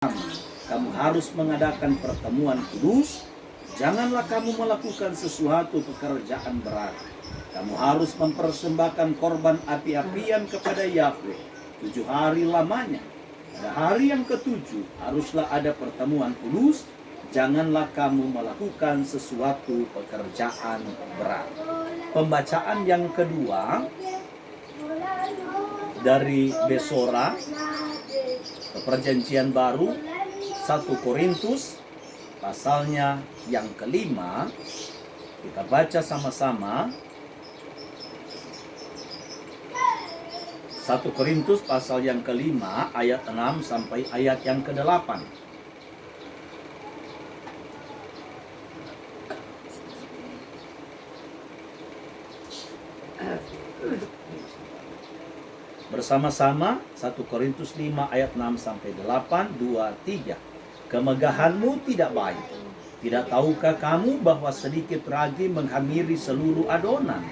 Kamu harus mengadakan pertemuan kudus. Janganlah kamu melakukan sesuatu pekerjaan berat. Kamu harus mempersembahkan korban api-apian kepada Yahweh 7 hari lamanya. Pada hari yang ketujuh haruslah ada pertemuan kudus. Janganlah kamu melakukan sesuatu pekerjaan berat. Pembacaan yang kedua dari Besora, Perjanjian Baru, 1 Korintus pasalnya yang kelima. Kita baca sama-sama. 1 Korintus pasal yang kelima ayat 6 sampai ayat yang ke-8. Bersama-sama 1 Korintus 5 ayat 6 sampai 8, 2, 3. Kemegahanmu tidak baik. Tidak tahukah kamu bahwa sedikit ragi menghamiri seluruh adonan?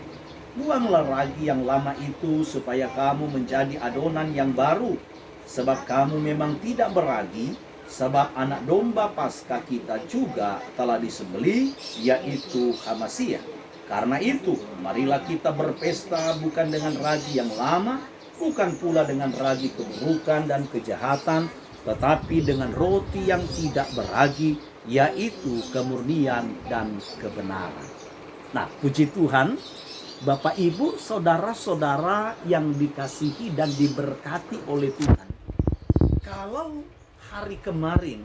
Buanglah ragi yang lama itu supaya kamu menjadi adonan yang baru. Sebab kamu memang tidak beragi, sebab anak domba Paskah kita juga telah disembelih, yaitu Hamasiah. Karena itu, marilah kita berpesta bukan dengan ragi yang lama, bukan pula dengan ragi keburukan dan kejahatan, tetapi dengan roti yang tidak beragi, yaitu kemurnian dan kebenaran. Nah, puji Tuhan, Bapak Ibu, saudara-saudara yang dikasihi dan diberkati oleh Tuhan. Kalau hari kemarin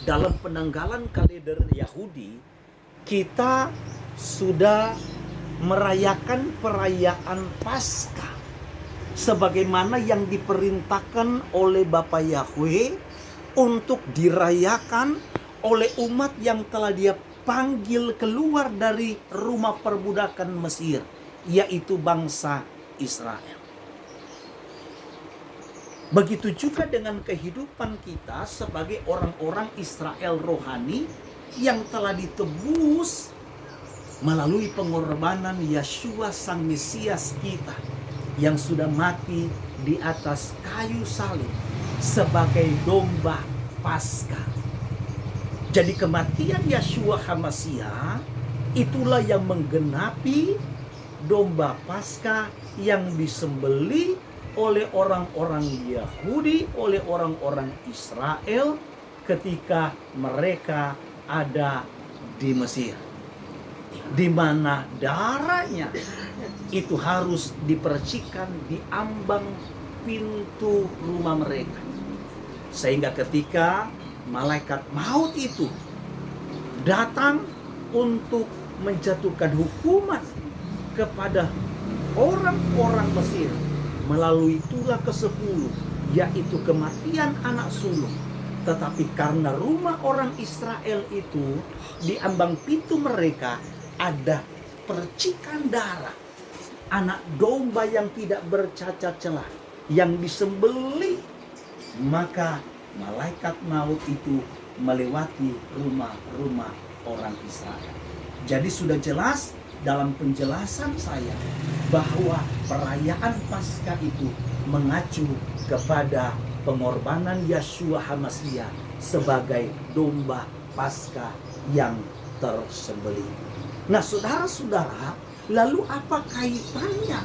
dalam penanggalan kalender Yahudi, kita sudah merayakan perayaan Paskah sebagaimana yang diperintahkan oleh Bapa Yahweh untuk dirayakan oleh umat yang telah Dia panggil keluar dari rumah perbudakan Mesir, yaitu bangsa Israel. Begitu juga dengan kehidupan kita sebagai orang-orang Israel rohani yang telah ditebus melalui pengorbanan Yeshua Sang Mesias kita yang sudah mati di atas kayu salib sebagai domba Paskah. Jadi kematian Yeshua Hamasiah itulah yang menggenapi domba Paskah yang disembelih oleh orang-orang Yahudi, oleh orang-orang Israel ketika mereka ada di Mesir, di mana darahnya itu harus dipercikan di ambang pintu rumah mereka, sehingga ketika malaikat maut itu datang untuk menjatuhkan hukuman kepada orang-orang Mesir melalui tulah ke-10, yaitu kematian anak sulung. Tetapi karena rumah orang Israel itu di ambang pintu mereka ada percikan darah anak domba yang tidak bercacat celah yang disembelih, maka malaikat maut itu melewati rumah-rumah orang Israel. Jadi sudah jelas dalam penjelasan saya bahwa perayaan Paskah itu mengacu kepada pengorbanan Yeshua Hamasiah sebagai domba Paskah yang tersembelih. Nah, saudara-saudara, lalu apa kaitannya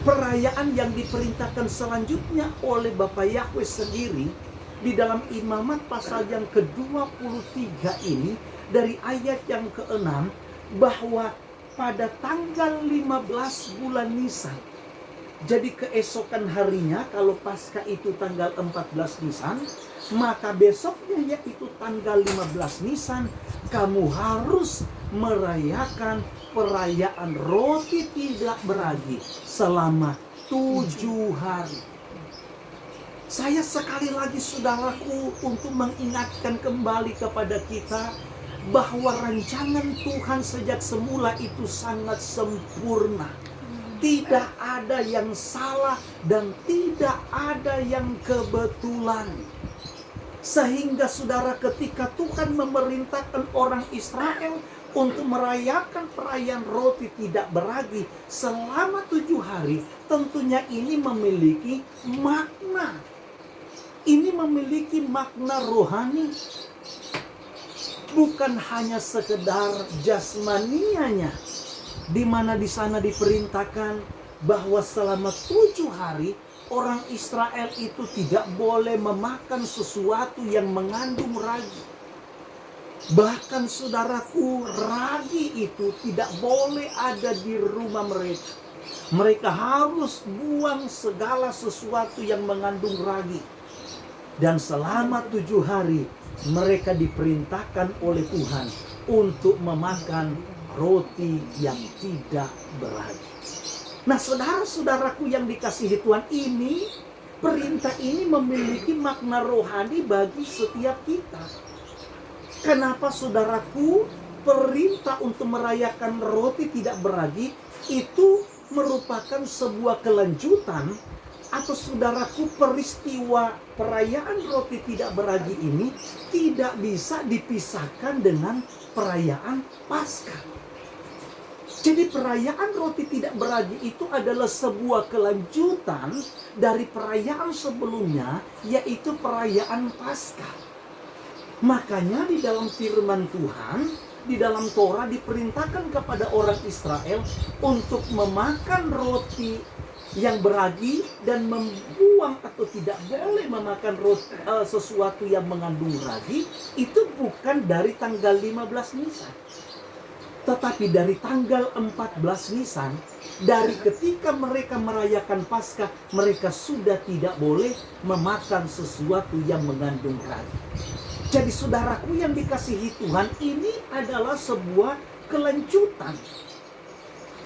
perayaan yang diperintahkan selanjutnya oleh Bapak Yahweh sendiri di dalam Imamat pasal yang ke-23 ini dari ayat yang ke-6, bahwa pada tanggal 15 bulan Nisan, jadi keesokan harinya, kalau Paskah itu tanggal 14 Nisan, maka besoknya yaitu tanggal 15 Nisan, kamu harus merayakan perayaan roti tidak beragi selama 7 hari. Saya sekali lagi saudaraku untuk mengingatkan kembali kepada kita bahwa rancangan Tuhan sejak semula itu sangat sempurna. Tidak ada yang salah dan tidak ada yang kebetulan. Sehingga saudara, ketika Tuhan memerintahkan orang Israel untuk merayakan perayaan roti tidak beragi selama 7 hari, tentunya ini memiliki makna. ini memiliki makna rohani, bukan hanya sekedar jasmanianya, di mana di sana diperintahkan bahwa selama 7 hari orang Israel itu tidak boleh memakan sesuatu yang mengandung ragi. Bahkan saudaraku, ragi itu tidak boleh ada di rumah mereka. Mereka harus buang segala sesuatu yang mengandung ragi. Dan selama 7 hari mereka diperintahkan oleh Tuhan untuk memakan roti yang tidak beragi. Nah, saudara-saudaraku yang dikasihi Tuhan, ini perintah ini memiliki makna rohani bagi setiap kita. Kenapa saudaraku, perintah untuk merayakan roti tidak beragi itu merupakan sebuah kelanjutan, atau saudaraku, peristiwa perayaan roti tidak beragi ini tidak bisa dipisahkan dengan perayaan Paskah. Jadi perayaan roti tidak beragi itu adalah sebuah kelanjutan dari perayaan sebelumnya, yaitu perayaan Paskah. Makanya di dalam firman Tuhan, di dalam Torah diperintahkan kepada orang Israel untuk memakan roti yang beragi dan membuang atau tidak boleh memakan roti, sesuatu yang mengandung ragi, itu bukan dari tanggal 15 Nisan. Tetapi dari tanggal 14 Nisan, dari ketika mereka merayakan Paskah, mereka sudah tidak boleh memakan sesuatu yang mengandung ragi. Jadi saudaraku yang dikasihi Tuhan, ini adalah sebuah kelanjutan.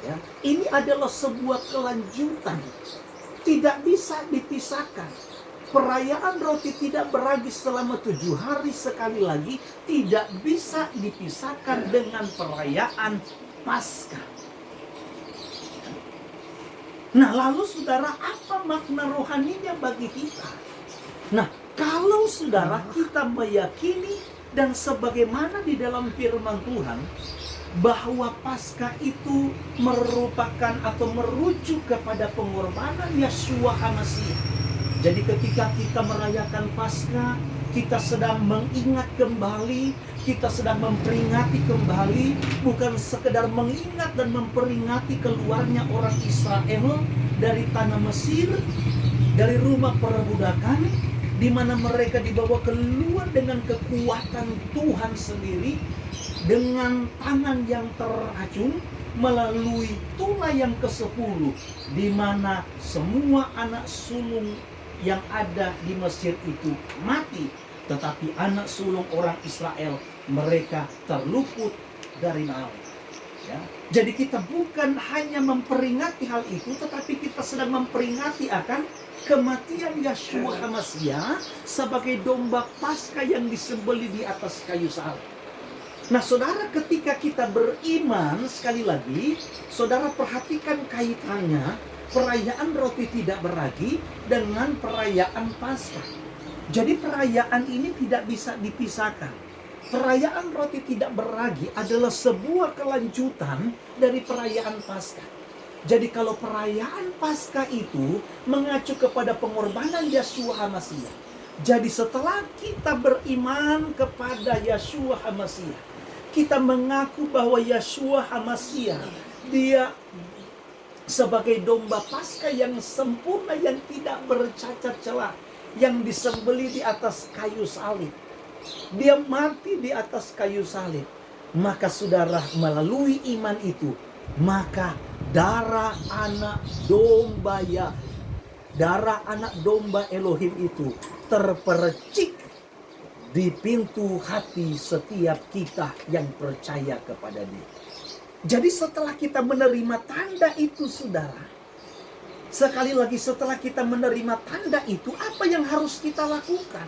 Ya, ini adalah sebuah kelanjutan. Tidak bisa dipisahkan. Perayaan roti tidak beragi selama 7 hari, sekali lagi tidak bisa dipisahkan dengan perayaan Paskah. Nah, lalu saudara, apa makna rohaninya bagi kita? Nah, kalau saudara kita meyakini dan sebagaimana di dalam firman Tuhan bahwa Paskah itu merupakan atau merujuk kepada pengorbanan Yeshua HaMasiah. Jadi ketika kita merayakan Paskah, kita sedang mengingat kembali, kita sedang memperingati kembali, bukan sekedar mengingat dan memperingati keluarnya orang Israel dari tanah Mesir, dari rumah perbudakan, di mana mereka dibawa keluar dengan kekuatan Tuhan sendiri, dengan tangan yang teracung, melalui tulah yang ke-10, di mana semua anak sulung yang ada di Mesir itu mati, tetapi anak sulung orang Israel mereka terluput dari maut. Ya. Jadi kita bukan hanya memperingati hal itu, tetapi kita sedang memperingati akan kematian Yeshua HaMasiah sebagai domba Paskah yang disembelih di atas kayu salib. Nah, saudara, ketika kita beriman, sekali lagi, saudara perhatikan kaitannya perayaan roti tidak beragi dengan perayaan Paskah. Jadi perayaan ini tidak bisa dipisahkan. Perayaan roti tidak beragi adalah sebuah kelanjutan dari perayaan Paskah. Jadi kalau perayaan Paskah itu mengacu kepada pengorbanan Yeshua HaMasiah. Jadi setelah kita beriman kepada Yeshua HaMasiah, kita mengaku bahwa Yeshua HaMasiah, dia sebagai domba Paskah yang sempurna, yang tidak bercacat celah, yang disembelih di atas kayu salib. Dia mati di atas kayu salib. Maka saudara, melalui iman itu, maka darah anak domba darah anak domba Elohim itu terpercik di pintu hati setiap kita yang percaya kepada Dia. Jadi setelah kita menerima tanda itu, saudara, sekali lagi setelah kita menerima tanda itu, apa yang harus kita lakukan?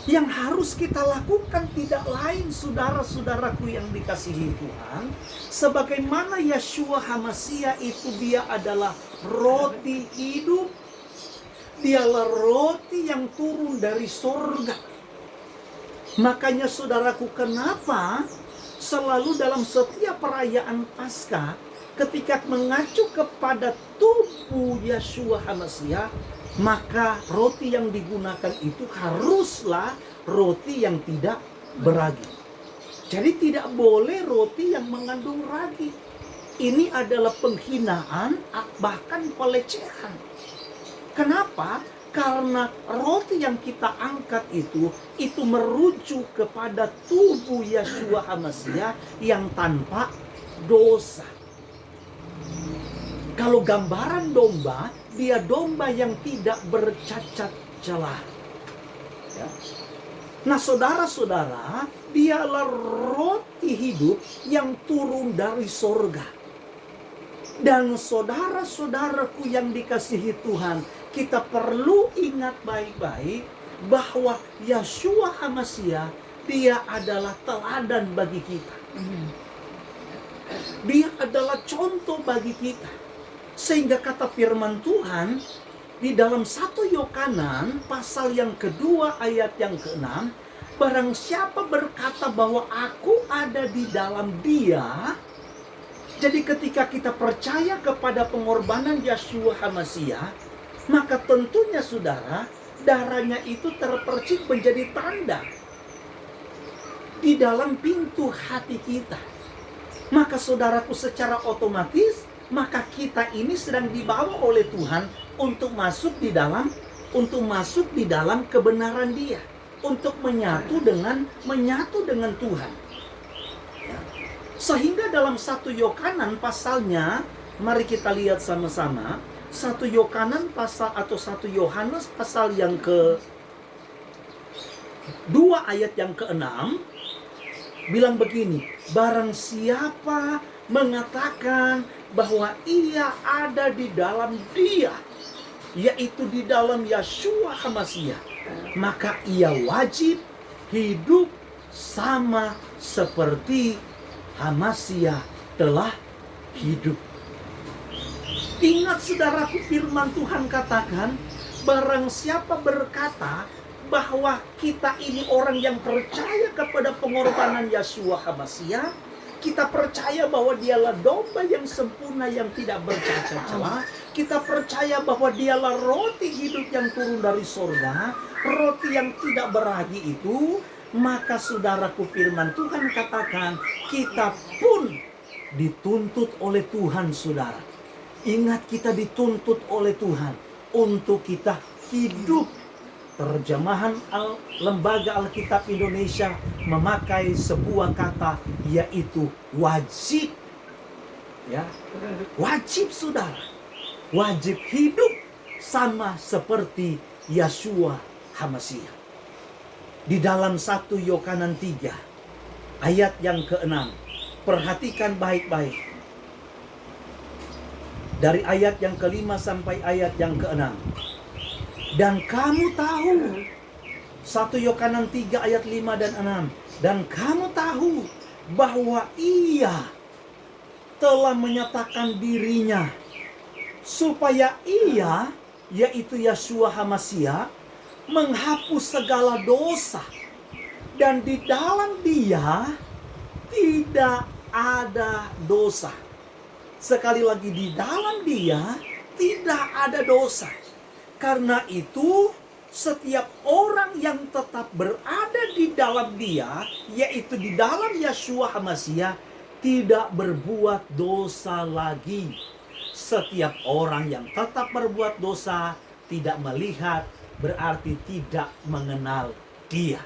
Yang harus kita lakukan tidak lain, saudara-saudaraku yang dikasihi Tuhan, sebagaimana Yeshua HaMasiah itu, dia adalah roti hidup. Dialah roti yang turun dari sorga. Makanya saudaraku, kenapa selalu dalam setiap perayaan Paskah, ketika mengacu kepada tubuh Yeshua HaMasiah, maka roti yang digunakan itu haruslah roti yang tidak beragi. Jadi tidak boleh roti yang mengandung ragi. Ini adalah penghinaan, bahkan pelecehan. Kenapa? Karena roti yang kita angkat itu merujuk kepada tubuh Yeshua HaMashiach yang tanpa dosa. Kalau gambaran domba, dia domba yang tidak bercacat celah. Ya. Nah, saudara-saudara, dialah roti hidup yang turun dari sorga. Dan saudara-saudaraku yang dikasihi Tuhan, kita perlu ingat baik-baik bahwa Yeshua HaMashiach, dia adalah teladan bagi kita. Dia adalah contoh bagi kita. Sehingga kata firman Tuhan di dalam 1 Yohanes pasal yang kedua ayat yang ke-6, barang siapa berkata bahwa aku ada di dalam dia. Jadi ketika kita percaya kepada pengorbanan Yeshua HaMashiach, maka tentunya saudara, darahnya itu terpercik menjadi tanda di dalam pintu hati kita. Maka saudaraku, secara otomatis, maka kita ini sedang dibawa oleh Tuhan untuk masuk di dalam kebenaran Dia, untuk menyatu dengan Tuhan. Sehingga dalam 1 Yohanes pasalnya, mari kita lihat sama-sama. 1 Yohanes pasal yang ke-2 ayat yang ke-6 bilang begini, barang siapa mengatakan bahwa ia ada di dalam dia, yaitu di dalam Yeshua HaMashiach, maka ia wajib hidup sama seperti HaMashiach telah hidup. Ingat saudaraku, firman Tuhan katakan, barang siapa berkata bahwa kita ini orang yang percaya kepada pengorbanan Yeshua HaMashiach, kita percaya bahwa dialah domba yang sempurna yang tidak bercacat celah, kita percaya bahwa dialah roti hidup yang turun dari sorga, roti yang tidak beragi itu, maka saudaraku, firman Tuhan katakan, kita pun dituntut oleh Tuhan, saudara. Ingat, kita dituntut oleh Tuhan untuk kita hidup. Terjemahan Lembaga Alkitab Indonesia memakai sebuah kata, yaitu wajib. Ya, wajib saudara. Wajib hidup sama seperti Yeshua HaMashiach. Di dalam 1 Yohanes 3 ayat yang ke-6, perhatikan baik-baik. Dari ayat yang ke-5 sampai ayat yang ke-6. Dan kamu tahu, 1 Yohanes 3 ayat 5 dan 6. Dan kamu tahu bahwa ia telah menyatakan dirinya, supaya ia, yaitu Yeshua HaMashiach, menghapus segala dosa, dan di dalam dia tidak ada dosa. Sekali lagi, di dalam dia tidak ada dosa. Karena itu setiap orang yang tetap berada di dalam dia, yaitu di dalam Yeshua HaMashiach, tidak berbuat dosa lagi. Setiap orang yang tetap berbuat dosa, tidak melihat, berarti tidak mengenal dia.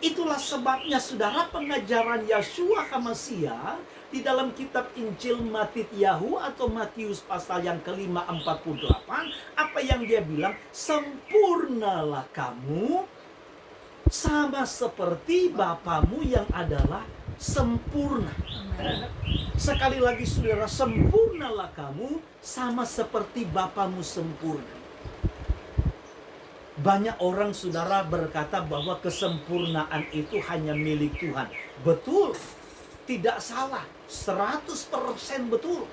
Itulah sebabnya saudara, pengajaran Yeshua HaMashiach di dalam kitab Injil Matityahu atau Matius pasal yang ke-5:48, apa yang dia bilang? Sempurnalah kamu sama seperti Bapamu yang adalah sempurna. Sekali lagi saudara, sempurnalah kamu sama seperti Bapamu sempurna. Banyak orang saudara berkata bahwa kesempurnaan itu hanya milik Tuhan. Betul, tidak salah, 100% betul.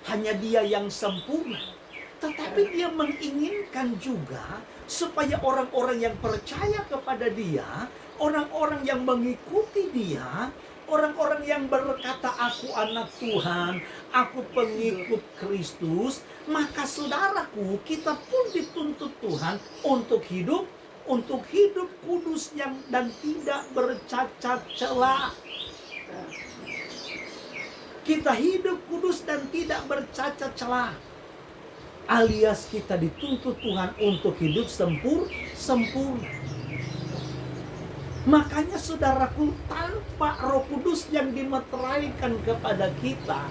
Hanya Dia yang sempurna. Tetapi Dia menginginkan juga supaya orang-orang yang percaya kepada Dia, orang-orang yang mengikuti Dia, Orang-orang yang berkata aku anak Tuhan, aku pengikut Kristus, maka saudaraku, kita pun dituntut Tuhan untuk hidup kudus dan tidak bercacat celah. Kita hidup kudus dan tidak bercacat celah. Alias kita dituntut Tuhan untuk hidup sempurna. Makanya saudaraku, tanpa Roh Kudus yang dimeteraikan kepada kita,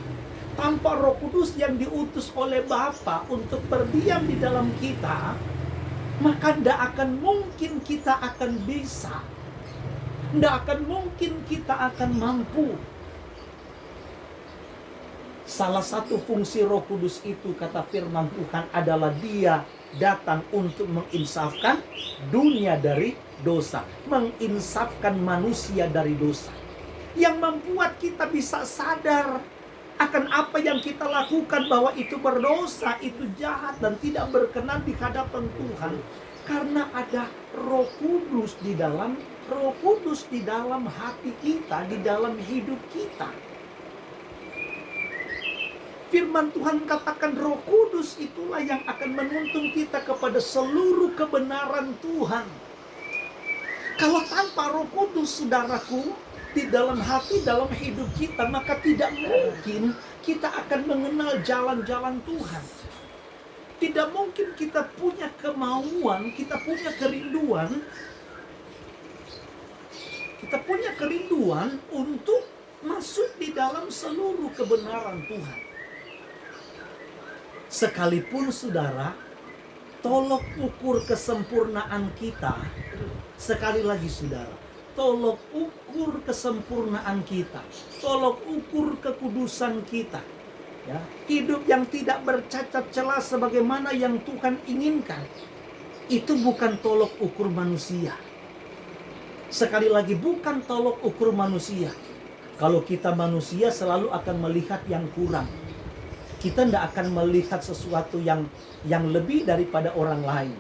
tanpa Roh Kudus yang diutus oleh Bapa untuk berdiam di dalam kita, maka tidak akan mungkin kita akan bisa. Tidak akan mungkin kita akan mampu. Salah satu fungsi Roh Kudus itu, kata firman Tuhan, adalah Dia datang untuk menginsafkan dunia dari dosa, menginsafkan manusia dari dosa, yang membuat kita bisa sadar akan apa yang kita lakukan, bahwa itu berdosa, itu jahat dan tidak berkenan di hadapan Tuhan, karena ada Roh Kudus di dalam hati kita, di dalam hidup kita. Firman Tuhan katakan Roh Kudus itulah yang akan menuntun kita kepada seluruh kebenaran Tuhan. Kalau tanpa Roh Kudus, saudaraku, di dalam hati, dalam hidup kita, maka tidak mungkin kita akan mengenal jalan-jalan Tuhan. Tidak mungkin kita punya kemauan, kita punya kerinduan untuk masuk di dalam seluruh kebenaran Tuhan. Sekalipun saudara, tolok ukur kesempurnaan kita. Sekali lagi saudara, tolok ukur kesempurnaan kita, tolok ukur kekudusan kita, ya, hidup yang tidak bercacat celah sebagaimana yang Tuhan inginkan. Itu bukan tolok ukur manusia. Sekali lagi, bukan tolok ukur manusia. Kalau kita manusia selalu akan melihat yang kurang. Kita tidak akan melihat sesuatu yang lebih daripada orang lain.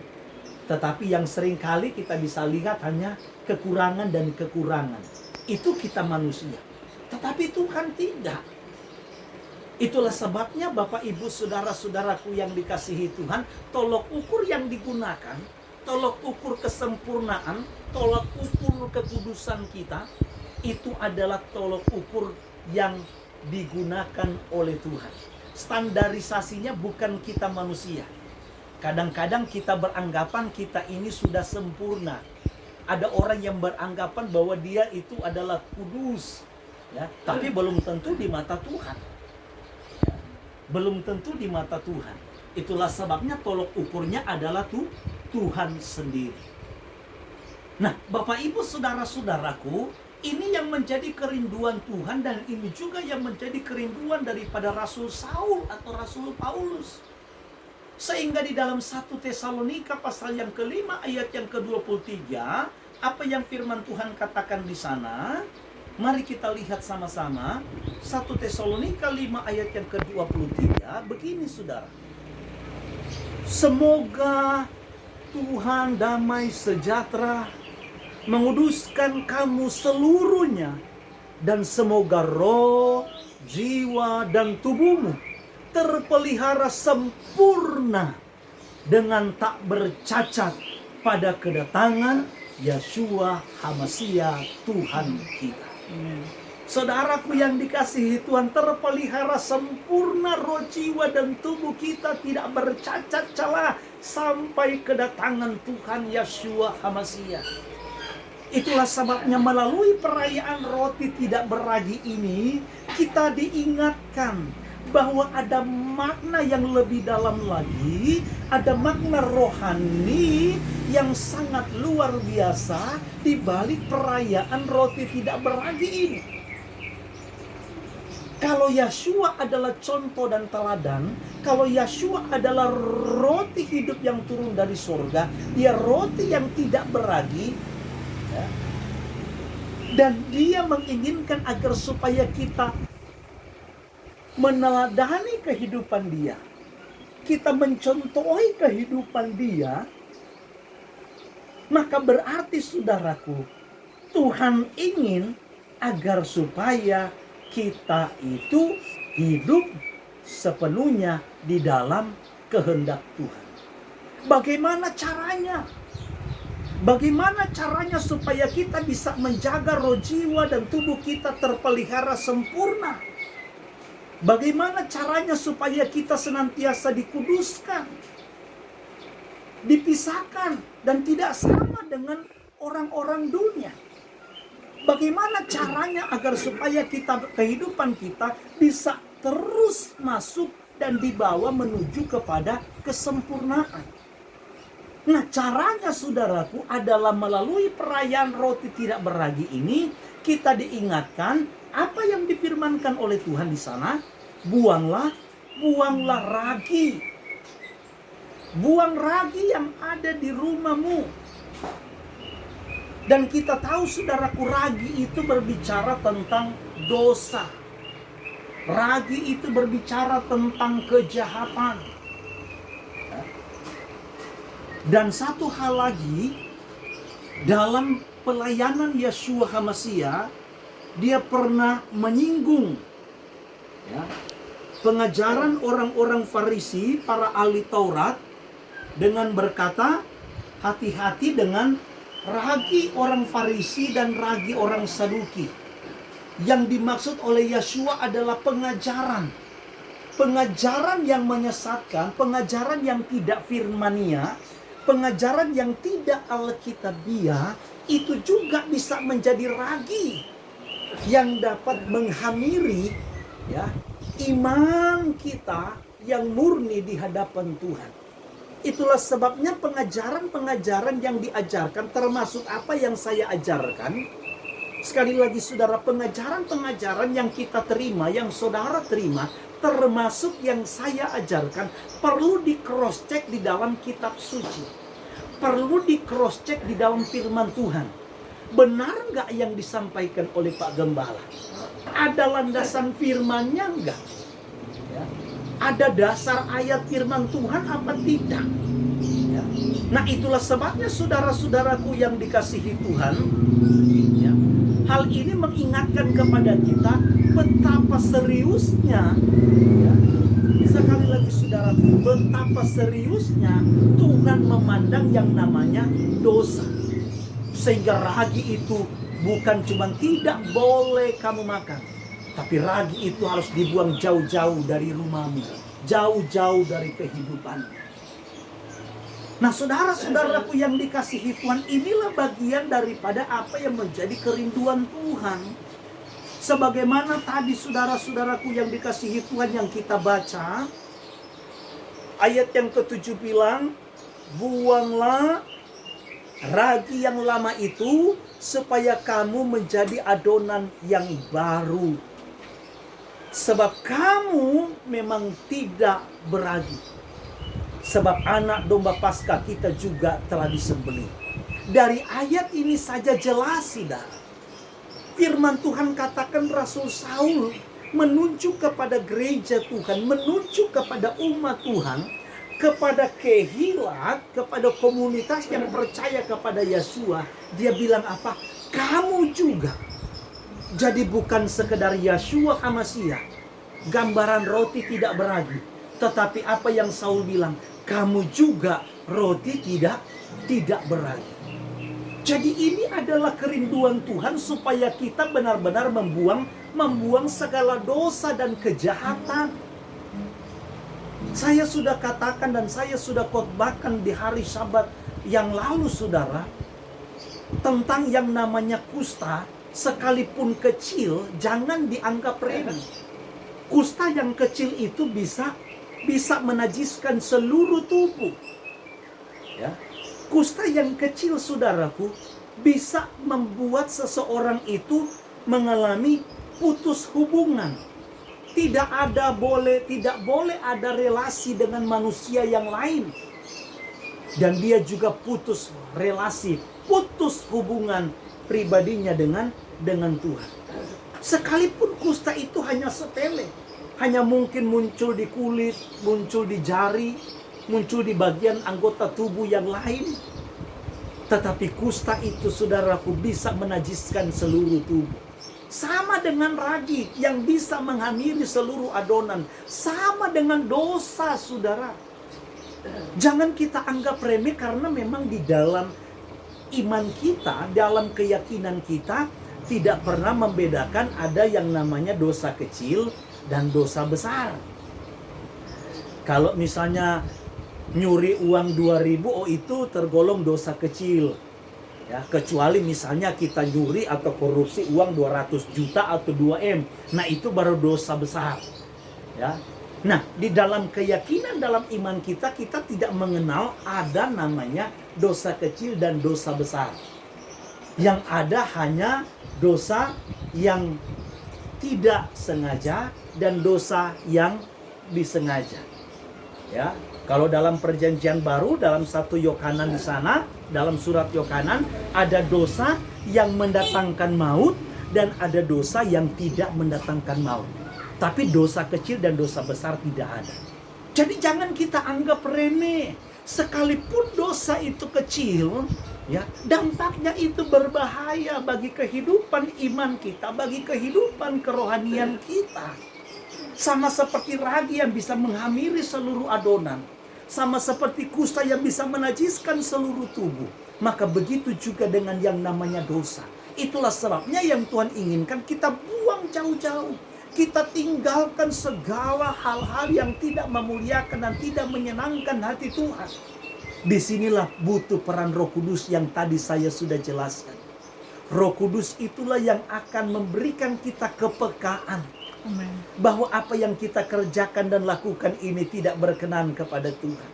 Tetapi yang seringkali kita bisa lihat hanya kekurangan dan kekurangan. Itu kita manusia. Tetapi Tuhan tidak. Itulah sebabnya Bapak Ibu saudara-saudaraku yang dikasihi Tuhan, tolok ukur yang digunakan, tolok ukur kesempurnaan, tolok ukur kekudusan kita, itu adalah tolok ukur yang digunakan oleh Tuhan. Standarisasinya bukan kita manusia. Kadang-kadang kita beranggapan kita ini sudah sempurna. Ada orang yang beranggapan bahwa dia itu adalah kudus, ya, tapi belum tentu di mata Tuhan. Ya, belum tentu di mata Tuhan. Itulah sebabnya tolok ukurnya adalah Tuhan sendiri. Nah, Bapak Ibu saudara-saudaraku, ini yang menjadi kerinduan Tuhan, dan ini juga yang menjadi kerinduan daripada Rasul Saul atau Rasul Paulus. Sehingga di dalam 1 Tesalonika pasal yang ke-5 ayat yang ke-23, apa yang firman Tuhan katakan di sana? Mari kita lihat sama-sama. 1 Tesalonika 5 ayat yang ke-23, begini saudara. Semoga Tuhan damai sejahtera menguduskan kamu seluruhnya, dan semoga roh, jiwa, dan tubuhmu terpelihara sempurna dengan tak bercacat pada kedatangan Yeshua HaMasiah Tuhan kita. Saudaraku yang dikasihi Tuhan, terpelihara sempurna roh, jiwa, dan tubuh kita tidak bercacat celah sampai kedatangan Tuhan Yeshua HaMasiah. Itulah sebabnya melalui perayaan roti tidak beragi ini, kita diingatkan bahwa ada makna yang lebih dalam lagi, ada makna rohani yang sangat luar biasa di balik perayaan roti tidak beragi ini. Kalau Yeshua adalah contoh dan teladan, kalau Yeshua adalah roti hidup yang turun dari surga, dia roti yang tidak beragi, dan dia menginginkan agar supaya kita meneladani kehidupan dia, kita mencontohi kehidupan dia, maka berarti saudaraku, Tuhan ingin agar supaya kita itu hidup sepenuhnya di dalam kehendak Tuhan. Bagaimana caranya? Bagaimana caranya supaya kita bisa menjaga roh, jiwa, dan tubuh kita terpelihara sempurna? Bagaimana caranya supaya kita senantiasa dikuduskan, dipisahkan, dan tidak sama dengan orang-orang dunia? Bagaimana caranya agar supaya kehidupan kita bisa terus masuk dan dibawa menuju kepada kesempurnaan? Nah, caranya saudaraku adalah melalui perayaan roti tidak beragi ini, kita diingatkan apa yang difirmankan oleh Tuhan di sana. Buanglah ragi. Buang ragi yang ada di rumahmu. Dan kita tahu saudaraku, ragi itu berbicara tentang dosa. Ragi itu berbicara tentang kejahatan. Dan satu hal lagi, dalam pelayanan Yeshua HaMashiach, dia pernah menyinggung pengajaran orang-orang Farisi, para ahli Taurat, dengan berkata, hati-hati dengan ragi orang Farisi dan ragi orang Saduki. Yang dimaksud oleh Yeshua adalah pengajaran yang menyesatkan, pengajaran yang tidak firmania, pengajaran yang tidak alkitabiah, itu juga bisa menjadi ragi yang dapat menghamiri iman kita yang murni di hadapan Tuhan. Itulah sebabnya pengajaran-pengajaran yang diajarkan, termasuk apa yang saya ajarkan. Sekali lagi saudara, pengajaran-pengajaran yang kita terima, yang saudara terima, termasuk yang saya ajarkan, perlu di cross check di dalam kitab suci, perlu di cross check di dalam firman Tuhan. Benar nggak yang disampaikan oleh Pak Gembala? Ada landasan firmannya nggak? Ada dasar ayat firman Tuhan apa tidak? Nah, itulah sebabnya saudara-saudaraku yang dikasihi Tuhan, hal ini mengingatkan kepada kita betapa seriusnya, sekali lagi saudaraku, betapa seriusnya Tuhan memandang yang namanya dosa. Sehingga ragi itu bukan cuma tidak boleh kamu makan, tapi ragi itu harus dibuang jauh-jauh dari rumahmu, jauh-jauh dari kehidupanmu. Nah, saudara-saudaraku yang dikasihi Tuhan, inilah bagian daripada apa yang menjadi kerinduan Tuhan. Sebagaimana tadi saudara-saudaraku yang dikasihi Tuhan yang kita baca, ayat yang ke-7 bilang, buanglah ragi yang lama itu supaya kamu menjadi adonan yang baru. Sebab kamu memang tidak beragi. Sebab anak domba Paskah kita juga telah disembelih. Dari ayat ini saja jelas, saudara. Firman Tuhan katakan Rasul Saul menunjuk kepada gereja Tuhan, menunjuk kepada umat Tuhan, kepada kehilat, kepada komunitas yang percaya kepada Yeshua. Dia bilang apa? Kamu juga. Jadi bukan sekedar Yeshua HaMashiach, gambaran roti tidak beragi. Tetapi apa yang Saul bilang? Kamu juga roti tidak beragi. Jadi ini adalah kerinduan Tuhan supaya kita benar-benar membuang segala dosa dan kejahatan. Saya sudah katakan dan saya sudah khotbahkan di hari Sabat yang lalu, saudara, tentang yang namanya kusta. Sekalipun kecil, jangan dianggap remeh. Kusta yang kecil itu bisa menajiskan seluruh tubuh. Kusta yang kecil, saudaraku, bisa membuat seseorang itu mengalami putus hubungan. Tidak boleh ada relasi dengan manusia yang lain. Dan dia juga putus relasi, putus hubungan pribadinya dengan Tuhan. Sekalipun kusta itu hanya sepele, hanya mungkin muncul di kulit, muncul di jari, muncul di bagian anggota tubuh yang lain. Tetapi kusta itu, saudaraku, bisa menajiskan seluruh tubuh. Sama dengan ragi yang bisa menghamiri seluruh adonan. Sama dengan dosa, saudara. Jangan kita anggap remeh karena memang di dalam iman kita, dalam keyakinan kita, tidak pernah membedakan ada yang namanya dosa kecil dan dosa besar. Kalau misalnya nyuri uang 2.000, oh itu tergolong dosa kecil. Ya, kecuali misalnya kita nyuri atau korupsi uang 200 juta atau 2M. Nah, itu baru dosa besar. Ya. Nah, di dalam keyakinan dalam iman kita, kita tidak mengenal ada namanya dosa kecil dan dosa besar. Yang ada hanya dosa yang tidak sengaja dan dosa yang disengaja. Ya, kalau dalam perjanjian baru, dalam 1 Yohanan di sana, dalam surat Yohanan, ada dosa yang mendatangkan maut dan ada dosa yang tidak mendatangkan maut. Tapi dosa kecil dan dosa besar tidak ada. Jadi jangan kita anggap remeh. Sekalipun dosa itu kecil, ya, dampaknya itu berbahaya bagi kehidupan iman kita, bagi kehidupan kerohanian kita. Sama seperti ragi yang bisa menghamiri seluruh adonan, sama seperti kusta yang bisa menajiskan seluruh tubuh. Maka begitu juga dengan yang namanya dosa. Itulah sebabnya yang Tuhan inginkan kita buang jauh-jauh. Kita tinggalkan segala hal-hal yang tidak memuliakan dan tidak menyenangkan hati Tuhan. Disinilah butuh peran Roh Kudus yang tadi saya sudah jelaskan. Roh Kudus itulah yang akan memberikan kita kepekaan. Amen. Bahwa apa yang kita kerjakan dan lakukan ini tidak berkenan kepada Tuhan.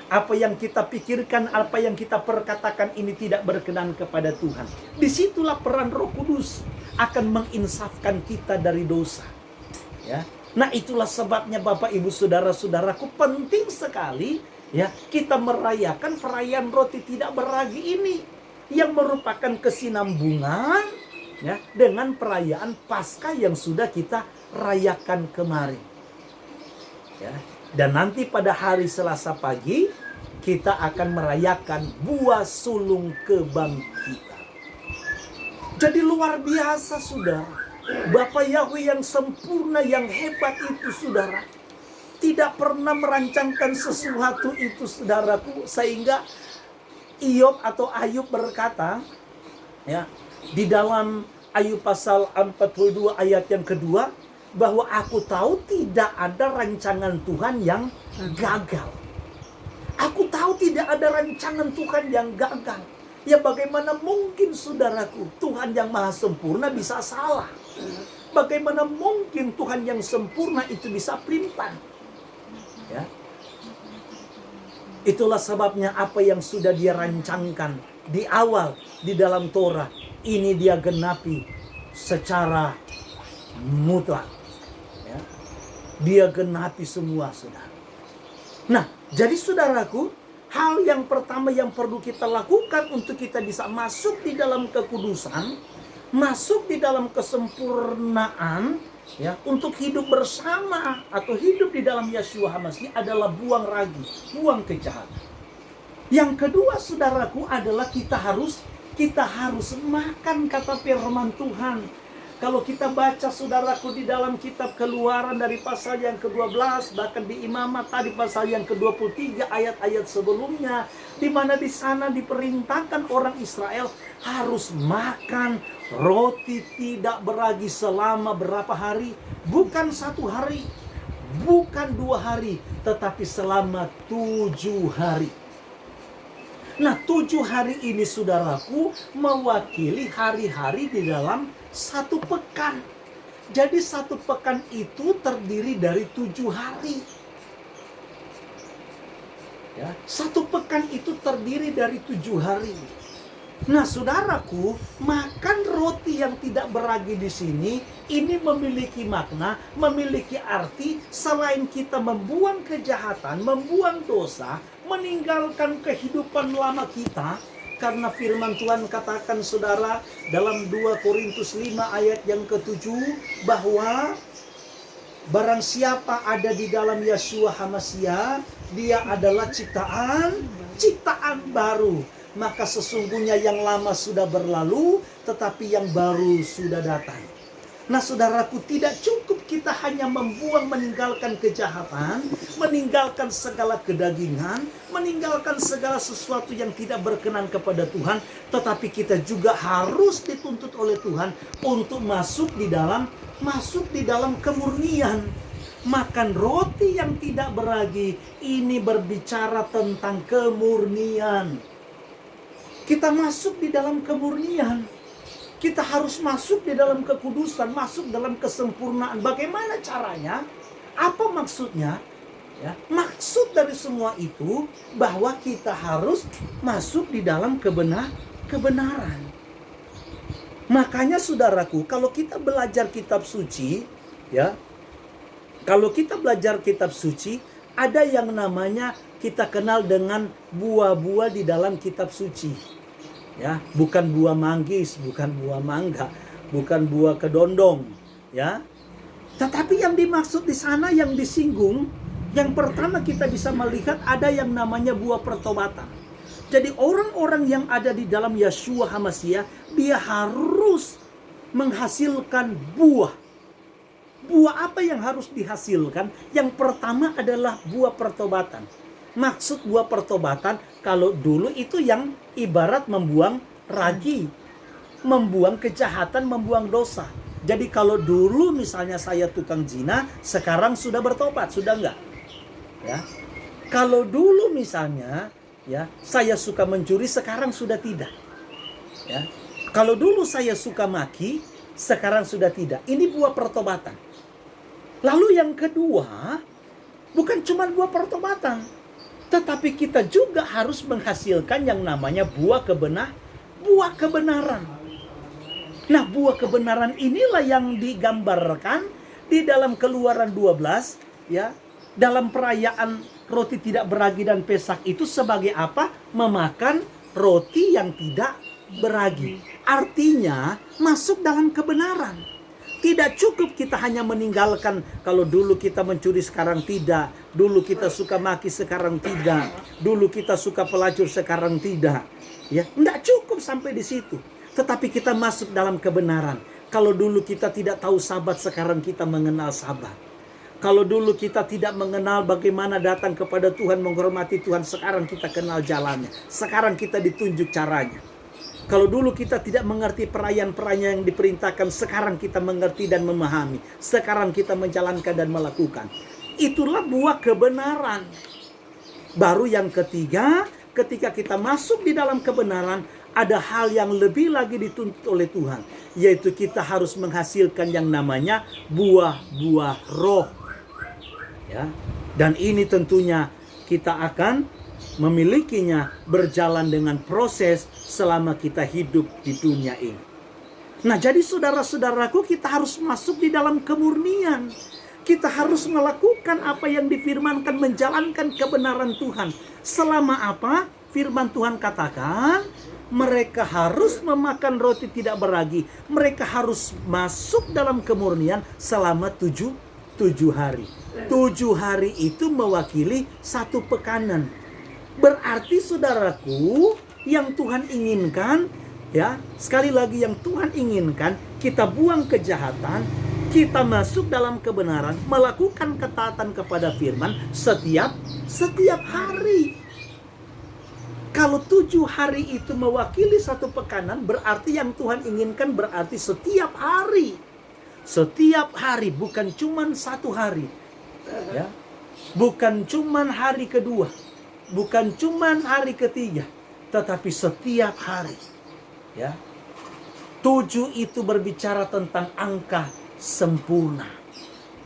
Apa yang kita pikirkan, apa yang kita perkatakan ini tidak berkenan kepada Tuhan. Disitulah peran Roh Kudus akan menginsafkan kita dari dosa. Ya. Nah, itulah sebabnya Bapak Ibu Saudara-saudaraku, penting sekali ya kita merayakan perayaan roti tidak beragi ini, yang merupakan kesinambungan ya dengan perayaan Paskah yang sudah kita rayakan kemarin. Ya. Dan nanti pada hari Selasa pagi kita akan merayakan buah sulung kebangkitan. Jadi luar biasa, saudara. Bapa Yahweh yang sempurna, yang hebat itu, saudara, tidak pernah merancangkan sesuatu itu, saudaraku, sehingga Iyob atau Ayub berkata, ya, di dalam Ayub pasal 42 ayat yang kedua, bahwa aku tahu tidak ada rancangan Tuhan yang gagal. Aku tahu tidak ada rancangan Tuhan yang gagal. Ya bagaimana mungkin, saudaraku, Tuhan yang maha sempurna bisa salah? Bagaimana mungkin Tuhan yang sempurna itu bisa pelimpan? Ya. Itulah sebabnya apa yang sudah dia rancangkan di awal di dalam Torah, ini dia genapi secara mutlak. Ya. Dia genapi semua, saudara. Nah, jadi saudaraku, hal yang pertama yang perlu kita lakukan untuk kita bisa masuk di dalam kekudusan, masuk di dalam kesempurnaan, ya, untuk hidup bersama atau hidup di dalam Yeshua HaMashiach adalah buang ragi, buang kejahatan. Yang kedua, saudaraku, adalah kita harus makan kata firman Tuhan. Kalau kita baca, saudaraku, di dalam kitab Keluaran dari pasal yang ke-12, bahkan di Imamat tadi pasal yang ke-23, ayat-ayat sebelumnya, di mana di sana diperintahkan orang Israel harus makan roti tidak beragi selama berapa hari? Bukan 1 hari, bukan 2 hari, tetapi selama 7 hari. Nah, 7 hari ini, saudaraku, mewakili hari-hari di dalam 1 pekan. Jadi 1 pekan itu terdiri dari 7 hari. Ya, 1 pekan itu terdiri dari 7 hari. Nah, saudaraku, makan roti yang tidak beragi di sini ini memiliki makna, memiliki arti. Selain kita membuang kejahatan, membuang dosa, meninggalkan kehidupan lama kita, karena firman Tuhan katakan, saudara, dalam 2 Korintus 5 ayat yang ke-7, bahwa barang siapa ada di dalam Yeshua HaMashiach, dia adalah ciptaan baru. Maka sesungguhnya yang lama sudah berlalu, tetapi yang baru sudah datang. Nah saudaraku, tidak cukup kita hanya meninggalkan kejahatan, meninggalkan segala kedagingan, meninggalkan segala sesuatu yang tidak berkenan kepada Tuhan, tetapi kita juga harus dituntut oleh Tuhan untuk masuk di dalam kemurnian. Makan roti yang tidak beragi, ini berbicara tentang kemurnian. Kita masuk di dalam kemurnian. Kita harus masuk di dalam kekudusan, masuk dalam kesempurnaan. Bagaimana caranya? Apa maksudnya? Ya, maksud dari semua itu bahwa kita harus masuk di dalam kebenaran. Makanya saudaraku, kalau kita belajar kitab suci, ya, kalau kita belajar kitab suci, ada yang namanya kita kenal dengan buah-buah di dalam kitab suci. Ya, bukan buah manggis, bukan buah mangga, bukan buah kedondong, ya. Tetapi yang dimaksud di sana, yang disinggung, yang pertama kita bisa melihat ada yang namanya buah pertobatan. Jadi orang-orang yang ada di dalam Yeshua HaMashiach, dia harus menghasilkan buah. Buah apa yang harus dihasilkan? Yang pertama adalah buah pertobatan. Maksud buah pertobatan, kalau dulu itu yang ibarat membuang ragi, membuang kejahatan, membuang dosa. Jadi kalau dulu misalnya saya tukang zina, sekarang sudah bertobat, sudah enggak? Ya. Kalau dulu misalnya, ya, saya suka mencuri, sekarang sudah tidak. Ya. Kalau dulu saya suka maki, sekarang sudah tidak. Ini buah pertobatan. Lalu yang kedua, bukan cuma buah pertobatan, tetapi kita juga harus menghasilkan yang namanya buah kebenaran. Nah, buah kebenaran inilah yang digambarkan di dalam Keluaran 12, ya. Dalam perayaan roti tidak beragi dan Pesak itu sebagai apa? Memakan roti yang tidak beragi. Artinya masuk dalam kebenaran. Tidak cukup kita hanya meninggalkan, kalau dulu kita mencuri sekarang tidak, dulu kita suka maki sekarang tidak, dulu kita suka pelacur sekarang tidak. Ya, tidak cukup sampai di situ. Tetapi kita masuk dalam kebenaran. Kalau dulu kita tidak tahu sabat, sekarang kita mengenal sabat. Kalau dulu kita tidak mengenal bagaimana datang kepada Tuhan, menghormati Tuhan, sekarang kita kenal jalannya. Sekarang kita ditunjuk caranya. Kalau dulu kita tidak mengerti perayaan-perayaan yang diperintahkan, sekarang kita mengerti dan memahami. Sekarang kita menjalankan dan melakukan. Itulah buah kebenaran. Baru yang ketiga, ketika kita masuk di dalam kebenaran, ada hal yang lebih lagi dituntut oleh Tuhan. Yaitu kita harus menghasilkan yang namanya buah-buah roh. Ya. Dan ini tentunya kita akan memilikinya berjalan dengan proses selama kita hidup di dunia ini. Nah, jadi saudara-saudaraku, kita harus masuk di dalam kemurnian. Kita harus melakukan apa yang difirmankan, menjalankan kebenaran Tuhan. Selama apa? Firman Tuhan katakan, mereka harus memakan roti tidak beragi. Mereka harus masuk dalam kemurnian selama 7 hari. 7 hari itu mewakili 1 pekanan. Berarti saudaraku, yang Tuhan inginkan, ya, sekali lagi yang Tuhan inginkan, kita buang kejahatan, kita masuk dalam kebenaran, melakukan ketaatan kepada firman setiap hari. Kalau 7 hari itu mewakili 1 pekanan, berarti yang Tuhan inginkan berarti setiap hari. Setiap hari, bukan cuman 1 hari. Ya. Bukan cuman hari kedua. Bukan cuman hari ketiga, tetapi setiap hari. Ya. 7 itu berbicara tentang angka sempurna.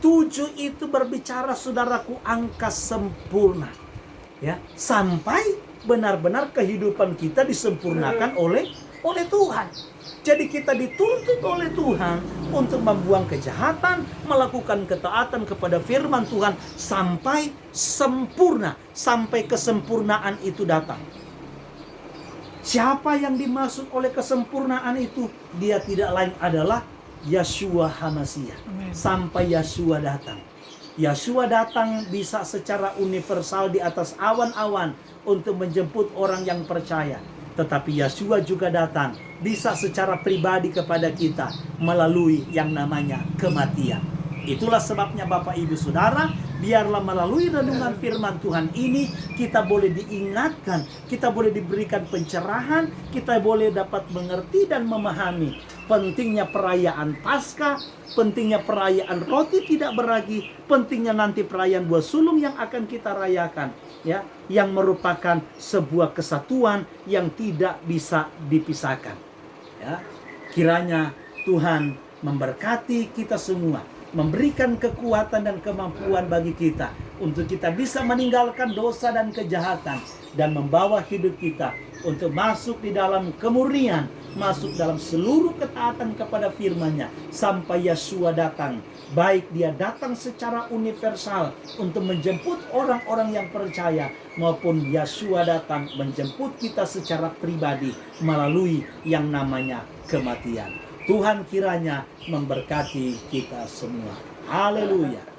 7 itu berbicara, saudaraku, angka sempurna. Ya, sampai benar-benar kehidupan kita disempurnakan oleh Tuhan. Jadi kita dituntut oleh Tuhan untuk membuang kejahatan, melakukan ketaatan kepada firman Tuhan sampai sempurna, sampai kesempurnaan itu datang. Siapa yang dimaksud oleh kesempurnaan itu? Dia tidak lain adalah Yeshua HaMashiach. Sampai Yeshua datang. Yeshua datang bisa secara universal di atas awan-awan untuk menjemput orang yang percaya. tetapi Yeshua juga datang bisa secara pribadi kepada kita melalui yang namanya kematian. Itulah sebabnya Bapak Ibu Saudara, biarlah melalui renungan firman Tuhan ini kita boleh diingatkan, kita boleh diberikan pencerahan, kita boleh dapat mengerti dan memahami pentingnya perayaan Paskah, pentingnya perayaan roti tidak beragi, pentingnya nanti perayaan buah sulung yang akan kita rayakan, ya, yang merupakan sebuah kesatuan yang tidak bisa dipisahkan. Ya, kiranya Tuhan memberkati kita semua, memberikan kekuatan dan kemampuan bagi kita untuk kita bisa meninggalkan dosa dan kejahatan dan membawa hidup kita untuk masuk di dalam kemurnian, masuk dalam seluruh ketaatan kepada firman-Nya sampai Yeshua datang. Baik dia datang secara universal untuk menjemput orang-orang yang percaya, maupun Yeshua datang menjemput kita secara pribadi melalui yang namanya kematian. Tuhan kiranya memberkati kita semua. Haleluya.